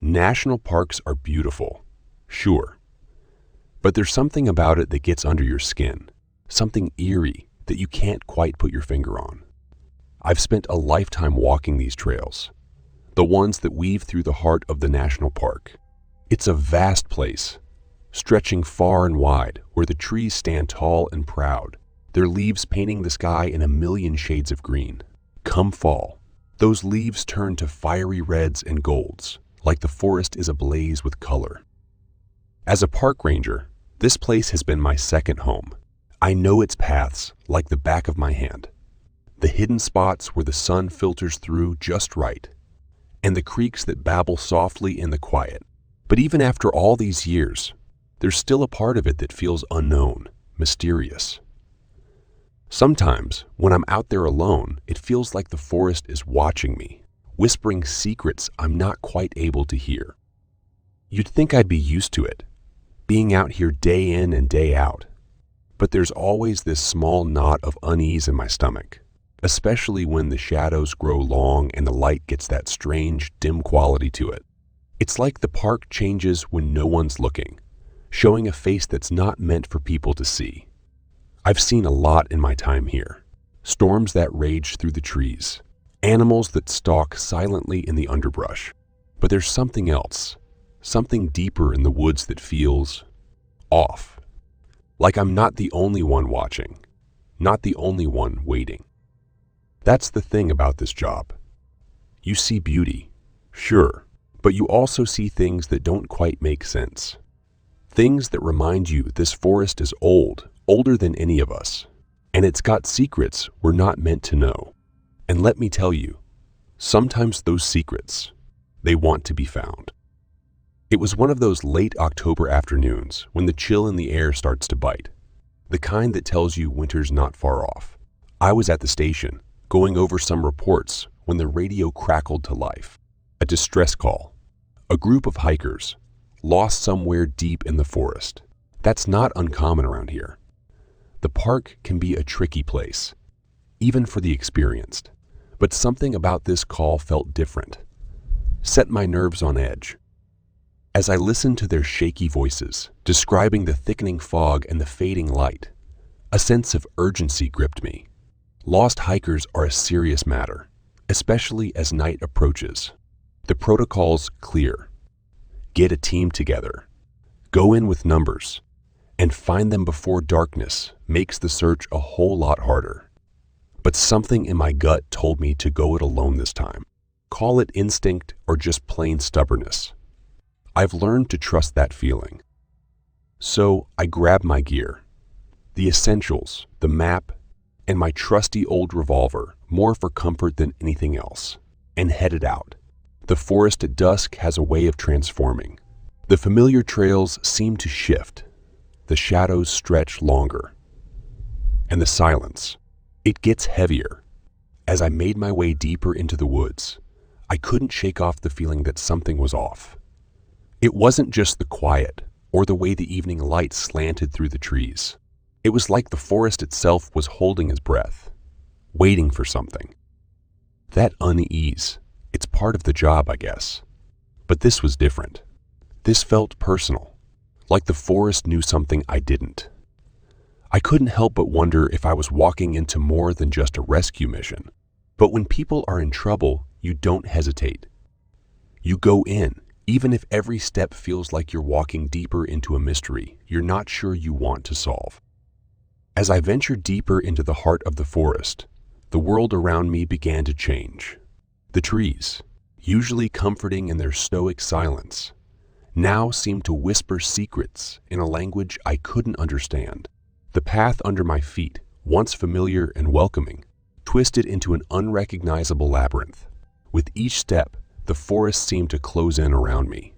National parks are beautiful, sure, but there's something about it that gets under your skin, something eerie that you can't quite put your finger on. I've spent a lifetime walking these trails, the ones that weave through the heart of the national park. It's a vast place, stretching far and wide, where the trees stand tall and proud, their leaves painting the sky in a million shades of green. Come fall, those leaves turn to fiery reds and golds, like the forest is ablaze with color. As a park ranger, this place has been my second home. I know its paths like the back of my hand. The hidden spots where the sun filters through just right, and the creeks that babble softly in the quiet. But even after all these years, there's still a part of it that feels unknown, mysterious. Sometimes, when I'm out there alone, it feels like the forest is watching me, whispering secrets I'm not quite able to hear. You'd think I'd be used to it, being out here day in and day out. But there's always this small knot of unease in my stomach, especially when the shadows grow long and the light gets that strange, dim quality to it. It's like the park changes when no one's looking, showing a face that's not meant for people to see. I've seen a lot in my time here. Storms that rage through the trees, animals that stalk silently in the underbrush. But there's something else, something deeper in the woods that feels off. Like I'm not the only one watching, not the only one waiting. That's the thing about this job. You see beauty, sure, but you also see things that don't quite make sense. Things that remind you this forest is old, older than any of us, and it's got secrets we're not meant to know. And let me tell you, sometimes those secrets, they want to be found. It was one of those late October afternoons when the chill in the air starts to bite, the kind that tells you winter's not far off. I was at the station, going over some reports when the radio crackled to life. A distress call. A group of hikers, lost somewhere deep in the forest. That's not uncommon around here. The park can be a tricky place, even for the experienced. But something about this call felt different, set my nerves on edge. As I listened to their shaky voices, describing the thickening fog and the fading light, a sense of urgency gripped me. Lost hikers are a serious matter, especially as night approaches. The protocol's clear. Get a team together, go in with numbers, and find them before darkness makes the search a whole lot harder. But something in my gut told me to go it alone this time. Call it instinct or just plain stubbornness. I've learned to trust that feeling. So I grabbed my gear, the essentials, the map, and my trusty old revolver, more for comfort than anything else, and headed out. The forest at dusk has a way of transforming. The familiar trails seem to shift. The shadows stretch longer. And the silence, it gets heavier. As I made my way deeper into the woods, I couldn't shake off the feeling that something was off. It wasn't just the quiet or the way the evening light slanted through the trees. It was like the forest itself was holding its breath, waiting for something. That unease, it's part of the job, I guess. But this was different. This felt personal, like the forest knew something I didn't. I couldn't help but wonder if I was walking into more than just a rescue mission. But when people are in trouble, you don't hesitate. You go in, even if every step feels like you're walking deeper into a mystery you're not sure you want to solve. As I ventured deeper into the heart of the forest, the world around me began to change. The trees, usually comforting in their stoic silence, now seemed to whisper secrets in a language I couldn't understand. The path under my feet, once familiar and welcoming, twisted into an unrecognizable labyrinth. With each step, the forest seemed to close in around me,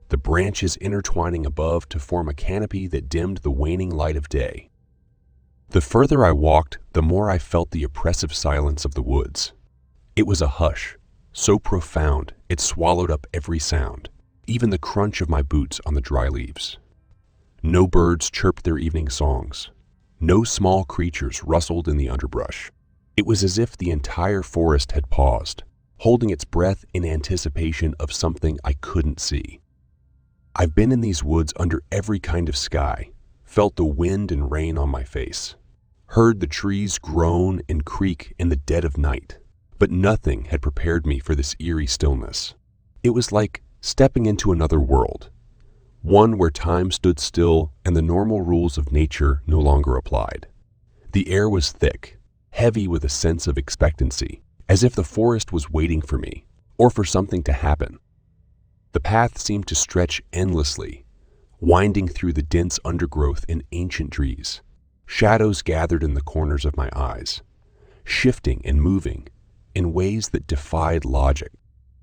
the branches intertwining above to form a canopy that dimmed the waning light of day. The further I walked, the more I felt the oppressive silence of the woods. It was a hush, so profound it swallowed up every sound, even the crunch of my boots on the dry leaves. No birds chirped their evening songs. No small creatures rustled in the underbrush. It was as if the entire forest had paused, holding its breath in anticipation of something I couldn't see. I've been in these woods under every kind of sky, felt the wind and rain on my face, heard the trees groan and creak in the dead of night, but nothing had prepared me for this eerie stillness. It was like stepping into another world, one where time stood still and the normal rules of nature no longer applied. The air was thick, heavy with a sense of expectancy, as if the forest was waiting for me, or for something to happen. The path seemed to stretch endlessly, winding through the dense undergrowth in ancient trees. Shadows gathered in the corners of my eyes, shifting and moving in ways that defied logic.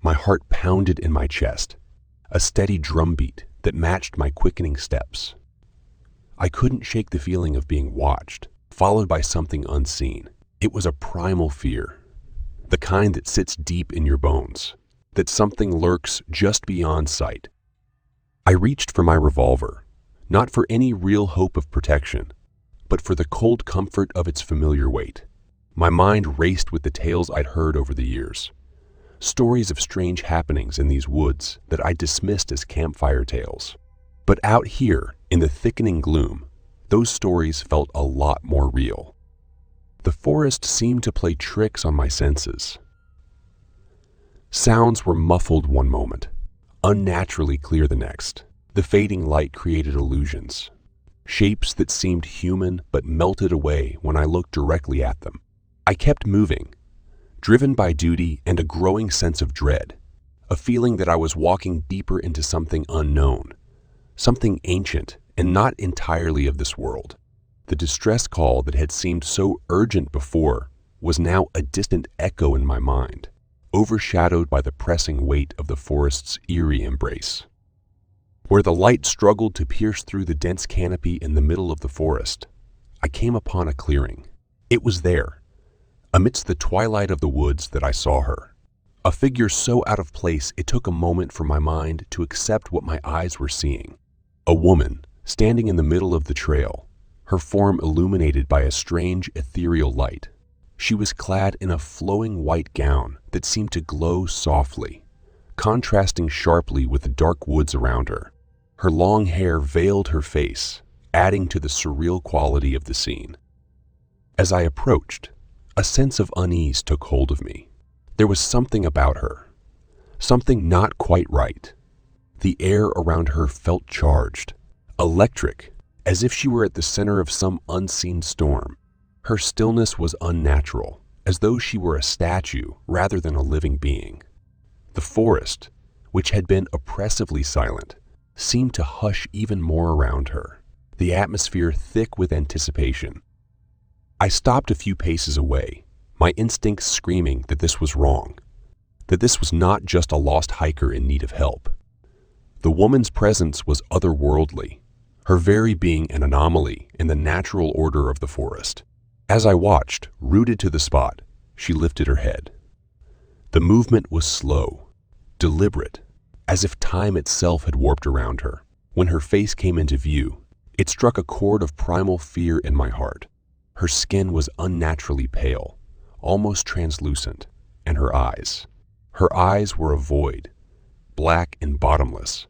My heart pounded in my chest, a steady drumbeat that matched my quickening steps. I couldn't shake the feeling of being watched, followed by something unseen. It was a primal fear, the kind that sits deep in your bones, that something lurks just beyond sight. I reached for my revolver, not for any real hope of protection, but for the cold comfort of its familiar weight. My mind raced with the tales I'd heard over the years, stories of strange happenings in these woods that I dismissed as campfire tales. But out here, in the thickening gloom, those stories felt a lot more real. The forest seemed to play tricks on my senses. Sounds were muffled one moment, unnaturally clear the next. The fading light created illusions, shapes that seemed human but melted away when I looked directly at them. I kept moving, driven by duty and a growing sense of dread, a feeling that I was walking deeper into something unknown, something ancient and not entirely of this world. The distress call that had seemed so urgent before was now a distant echo in my mind, overshadowed by the pressing weight of the forest's eerie embrace. Where the light struggled to pierce through the dense canopy in the middle of the forest, I came upon a clearing. It was there, amidst the twilight of the woods, that I saw her. A figure so out of place it took a moment for my mind to accept what my eyes were seeing. A woman, standing in the middle of the trail, her form illuminated by a strange ethereal light. She was clad in a flowing white gown that seemed to glow softly, contrasting sharply with the dark woods around her. Her long hair veiled her face, adding to the surreal quality of the scene. As I approached, a sense of unease took hold of me. There was something about her, something not quite right. The air around her felt charged, electric, as if she were at the center of some unseen storm. Her stillness was unnatural, as though she were a statue rather than a living being. The forest, which had been oppressively silent, seemed to hush even more around her, the atmosphere thick with anticipation. I stopped a few paces away, my instincts screaming that this was wrong, that this was not just a lost hiker in need of help. The woman's presence was otherworldly, her very being an anomaly in the natural order of the forest. As I watched, rooted to the spot, she lifted her head. The movement was slow, deliberate, as if time itself had warped around her. When her face came into view, it struck a chord of primal fear in my heart. Her skin was unnaturally pale, almost translucent, and her eyes were a void, black and bottomless,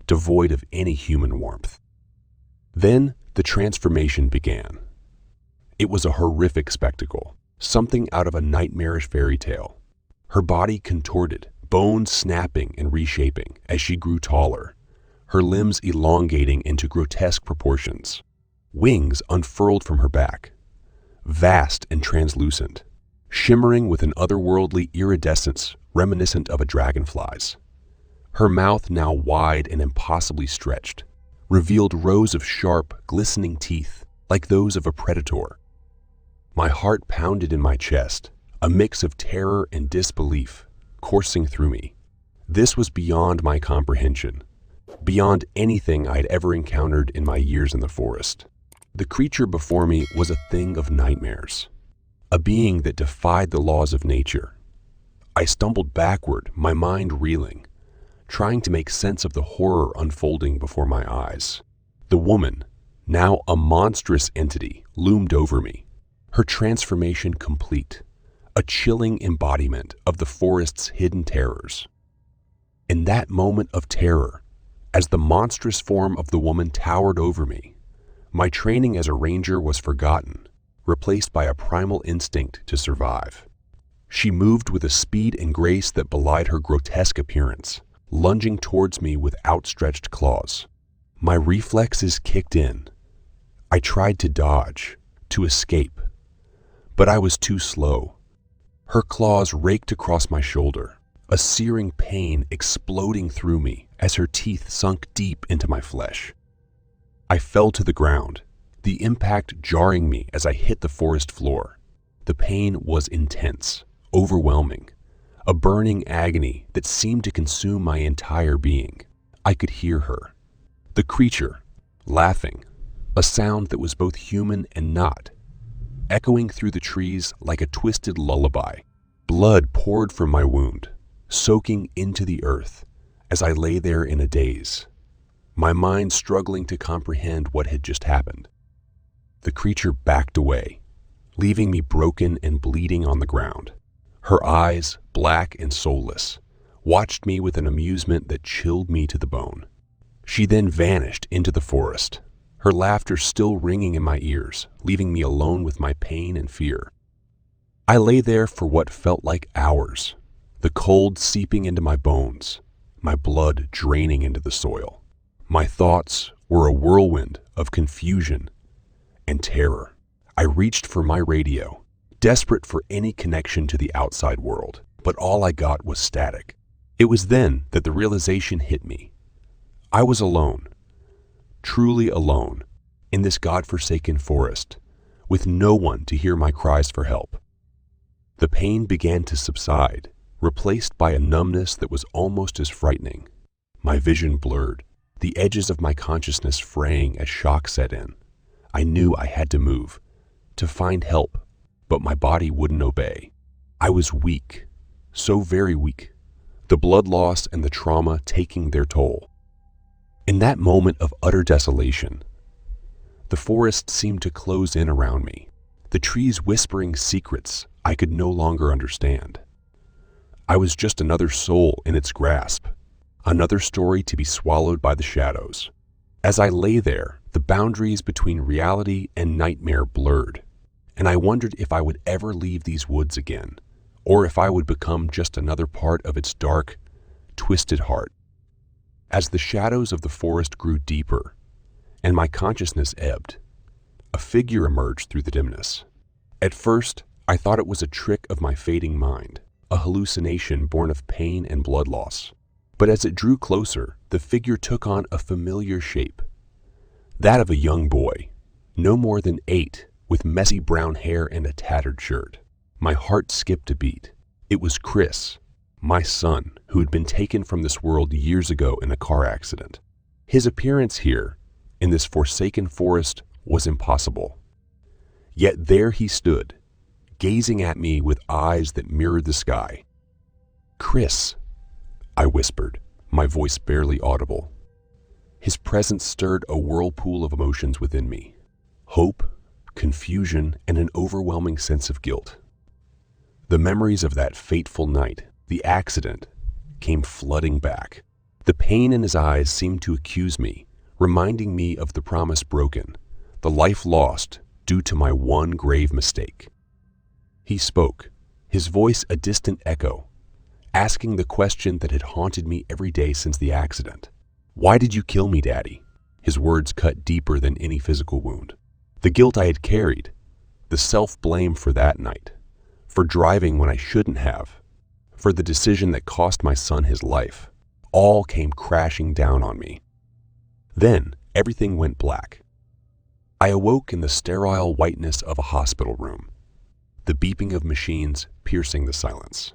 devoid of any human warmth. Then the transformation began. It was a horrific spectacle, something out of a nightmarish fairy tale. Her body contorted, bones snapping and reshaping as she grew taller, her limbs elongating into grotesque proportions. Wings unfurled from her back, vast and translucent, shimmering with an otherworldly iridescence reminiscent of a dragonfly's. Her mouth, now wide and impossibly stretched, revealed rows of sharp, glistening teeth like those of a predator. My heart pounded in my chest, a mix of terror and disbelief coursing through me. This was beyond my comprehension, beyond anything I'd ever encountered in my years in the forest. The creature before me was a thing of nightmares, a being that defied the laws of nature. I stumbled backward, my mind reeling, trying to make sense of the horror unfolding before my eyes. The woman, now a monstrous entity, loomed over me, her transformation complete, a chilling embodiment of the forest's hidden terrors. In that moment of terror, as the monstrous form of the woman towered over me, my training as a ranger was forgotten, replaced by a primal instinct to survive. She moved with a speed and grace that belied her grotesque appearance, lunging towards me with outstretched claws. My reflexes kicked in. I tried to dodge, to escape, but I was too slow. Her claws raked across my shoulder, a searing pain exploding through me as her teeth sunk deep into my flesh. I fell to the ground, the impact jarring me as I hit the forest floor. The pain was intense, overwhelming, a burning agony that seemed to consume my entire being. I could hear her, the creature, laughing, a sound that was both human and not, echoing through the trees like a twisted lullaby. Blood poured from my wound, soaking into the earth as I lay there in a daze, my mind struggling to comprehend what had just happened. The creature backed away, leaving me broken and bleeding on the ground. Her eyes, black and soulless, watched me with an amusement that chilled me to the bone. She then vanished into the forest, her laughter still ringing in my ears, leaving me alone with my pain and fear. I lay there for what felt like hours, the cold seeping into my bones, my blood draining into the soil. My thoughts were a whirlwind of confusion and terror. I reached for my radio, desperate for any connection to the outside world, but all I got was static. It was then that the realization hit me. I was alone, truly alone, in this godforsaken forest, with no one to hear my cries for help. The pain began to subside, replaced by a numbness that was almost as frightening. My vision blurred, the edges of my consciousness fraying as shock set in. I knew I had to move, to find help, but my body wouldn't obey. I was weak, so very weak, the blood loss and the trauma taking their toll. In that moment of utter desolation, the forest seemed to close in around me, the trees whispering secrets I could no longer understand. I was just another soul in its grasp, another story to be swallowed by the shadows. As I lay there, the boundaries between reality and nightmare blurred, and I wondered if I would ever leave these woods again, or if I would become just another part of its dark, twisted heart. As the shadows of the forest grew deeper, and my consciousness ebbed, a figure emerged through the dimness. At first, I thought it was a trick of my fading mind, a hallucination born of pain and blood loss. But as it drew closer, the figure took on a familiar shape, that of a young boy, no more than 8, with messy brown hair and a tattered shirt. My heart skipped a beat. It was Chris, my son, who had been taken from this world years ago in a car accident. His appearance here, in this forsaken forest, was impossible. Yet there he stood, gazing at me with eyes that mirrored the sky. "Chris," I whispered, my voice barely audible. His presence stirred a whirlpool of emotions within me. Hope, confusion, and an overwhelming sense of guilt. The memories of that fateful night, the accident, came flooding back. The pain in his eyes seemed to accuse me, reminding me of the promise broken, the life lost due to my one grave mistake. He spoke, his voice a distant echo, asking the question that had haunted me every day since the accident. "Why did you kill me, Daddy?" His words cut deeper than any physical wound. The guilt I had carried, the self-blame for that night, for driving when I shouldn't have, for the decision that cost my son his life, all came crashing down on me. Then everything went black. I awoke in the sterile whiteness of a hospital room, the beeping of machines piercing the silence.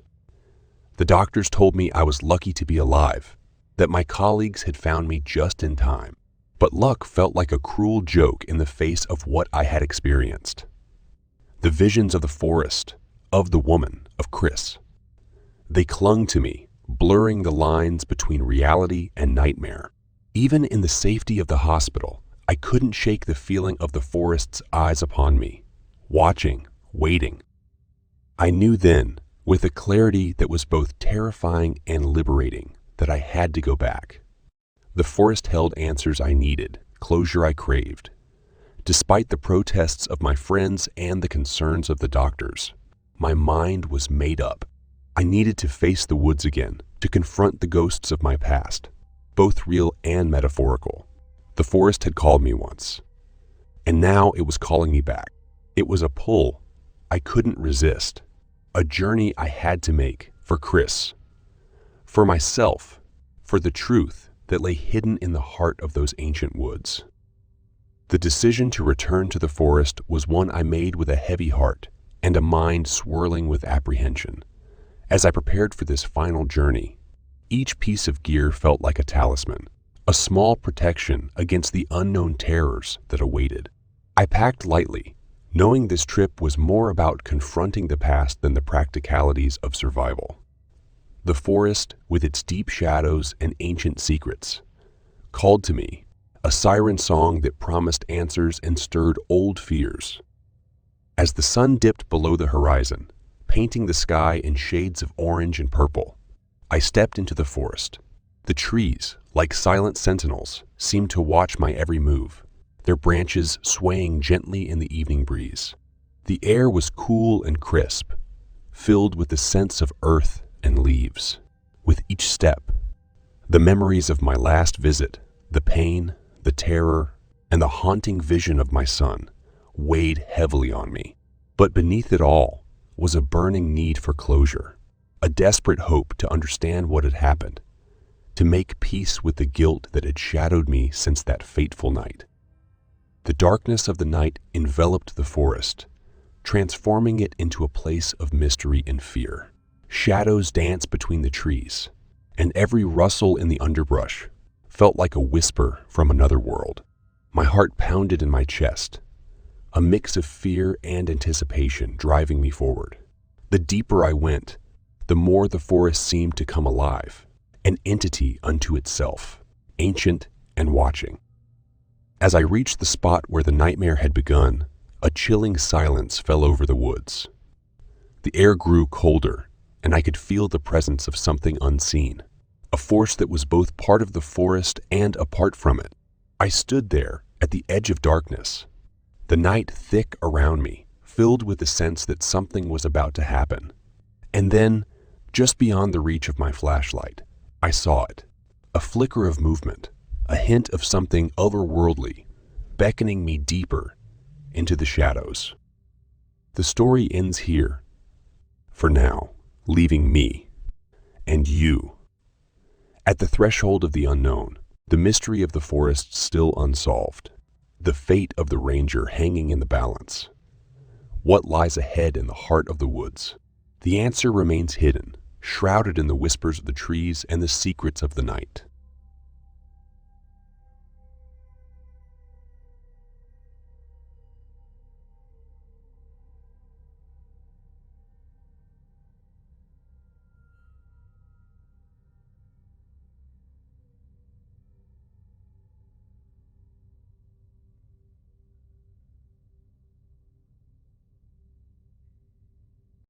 The doctors told me I was lucky to be alive, that my colleagues had found me just in time, but luck felt like a cruel joke in the face of what I had experienced. The visions of the forest, of the woman, of Chris. They clung to me, blurring the lines between reality and nightmare. Even in the safety of the hospital, I couldn't shake the feeling of the forest's eyes upon me, watching, waiting. I knew then, with a clarity that was both terrifying and liberating, that I had to go back. The forest held answers I needed, closure I craved. Despite the protests of my friends and the concerns of the doctors, my mind was made up. I needed to face the woods again, to confront the ghosts of my past, both real and metaphorical. The forest had called me once, and now it was calling me back. It was a pull I couldn't resist, a journey I had to make for Chris, for myself, for the truth that lay hidden in the heart of those ancient woods. The decision to return to the forest was one I made with a heavy heart and a mind swirling with apprehension. As I prepared for this final journey, each piece of gear felt like a talisman, a small protection against the unknown terrors that awaited. I packed lightly, knowing this trip was more about confronting the past than the practicalities of survival. The forest, with its deep shadows and ancient secrets, called to me, a siren song that promised answers and stirred old fears. As the sun dipped below the horizon, painting the sky in shades of orange and purple, I stepped into the forest. The trees, like silent sentinels, seemed to watch my every move, their branches swaying gently in the evening breeze. The air was cool and crisp, filled with the scents of earth and leaves. With each step, the memories of my last visit, the pain, the terror, and the haunting vision of my son weighed heavily on me. But beneath it all was a burning need for closure, a desperate hope to understand what had happened, to make peace with the guilt that had shadowed me since that fateful night. The darkness of the night enveloped the forest, transforming it into a place of mystery and fear. Shadows danced between the trees, and every rustle in the underbrush felt like a whisper from another world. My heart pounded in my chest, a mix of fear and anticipation driving me forward. The deeper I went, the more the forest seemed to come alive, an entity unto itself, ancient and watching. As I reached the spot where the nightmare had begun, a chilling silence fell over the woods. The air grew colder, and I could feel the presence of something unseen, a force that was both part of the forest and apart from it. I stood there at the edge of darkness, the night thick around me, filled with the sense that something was about to happen. And then, just beyond the reach of my flashlight, I saw it, a flicker of movement, a hint of something otherworldly, beckoning me deeper into the shadows. The story ends here, for now, leaving me and you at the threshold of the unknown, the mystery of the forest still unsolved, the fate of the ranger hanging in the balance. What lies ahead in the heart of the woods? The answer remains hidden, shrouded in the whispers of the trees and the secrets of the night.